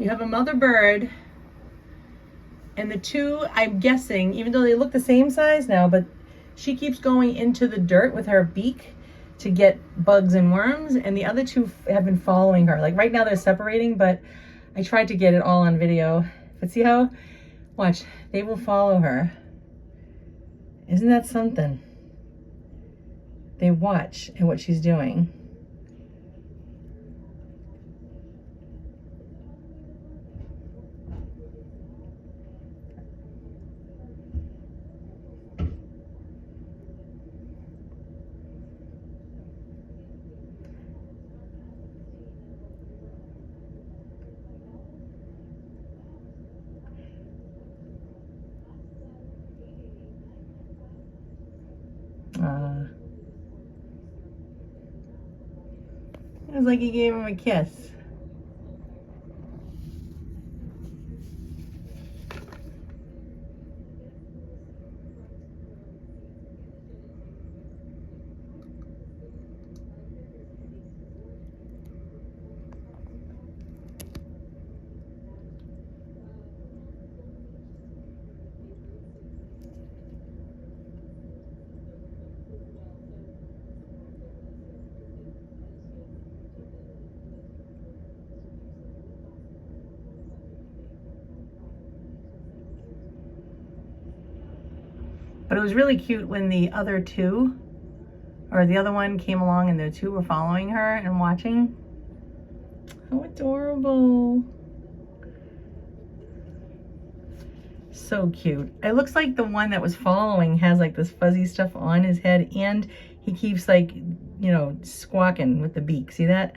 You have a mother bird, and the two, I'm guessing, even though they look the same size now, but she keeps going into the dirt with her beak to get bugs and worms, and the other two have been following her. Like right now they're separating, but I tried to get it all on video. But see how, watch, they will follow her. Isn't that something? They watch and what she's doing. It was like he gave him a kiss. But it was really cute when the other two, or the other one came along and the two were following her and watching. How adorable. So cute. It looks like the one that was following has like this fuzzy stuff on his head, and he keeps like, you know, squawking with the beak. See that?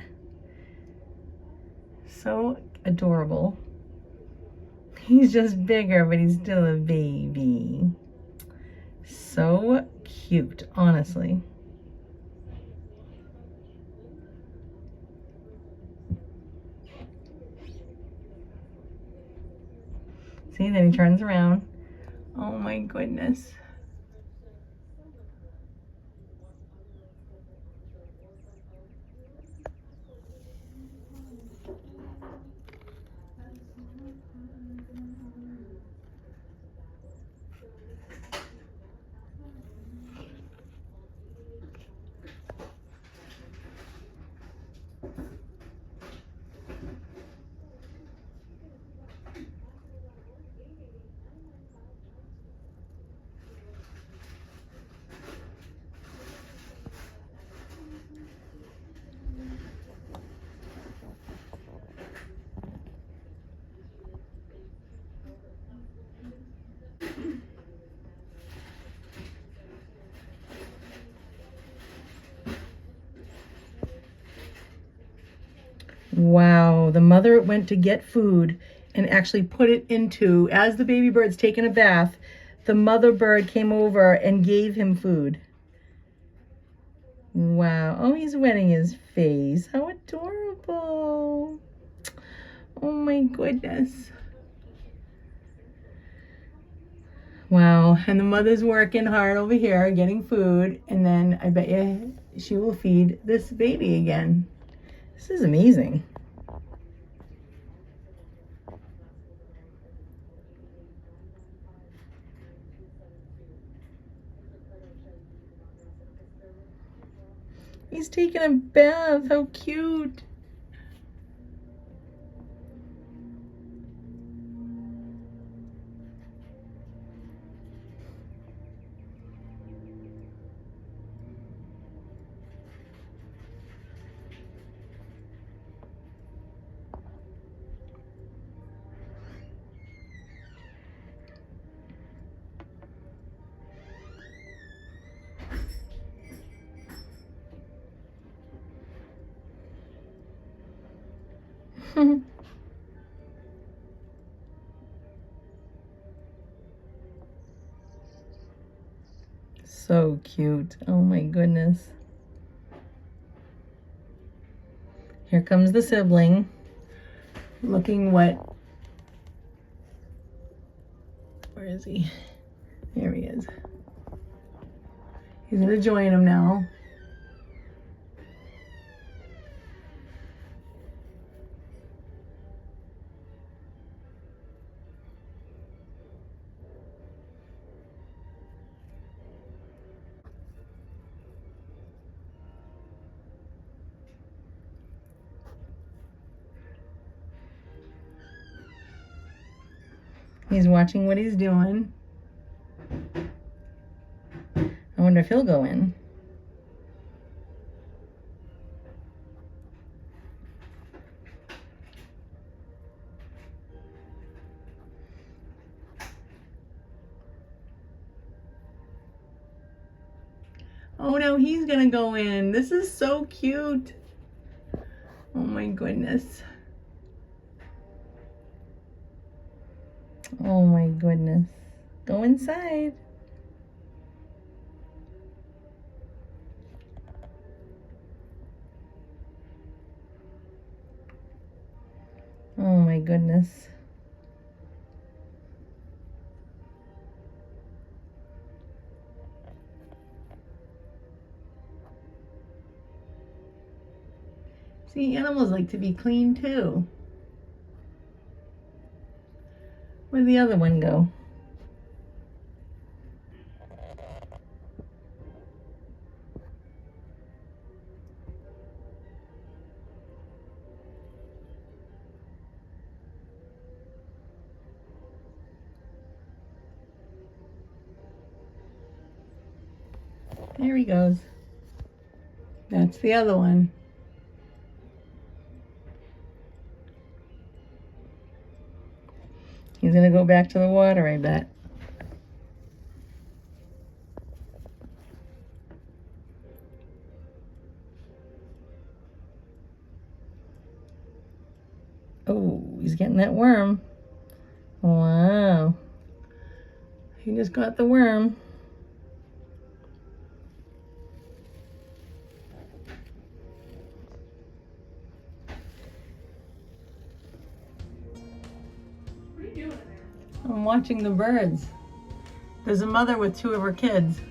So adorable. He's just bigger, but he's still a baby. So cute, honestly. See, then he turns around. Oh my goodness. Wow, the mother went to get food and actually put it into, as the baby bird's taking a bath, the mother bird came over and gave him food. Wow, oh, he's wetting his face. How adorable. Oh my goodness. Wow, and the mother's working hard over here getting food, and then I bet you she will feed this baby again. This is amazing. He's taking a bath. How cute. So cute. Oh my goodness. Here comes the sibling looking wet. Where is he? There he is. He's gonna join him now. He's watching what he's doing. I wonder if he'll go in. Oh no, he's gonna go in. This is so cute. Oh my goodness. Oh my goodness. Go inside. Oh my goodness. See, animals like to be clean too. Where'd the other one go? There he goes. That's the other one. He's gonna go back to the water, I bet. Oh, he's getting that worm. Wow. He just got the worm. What are you doing there? I'm watching the birds. There's a mother with two of her kids.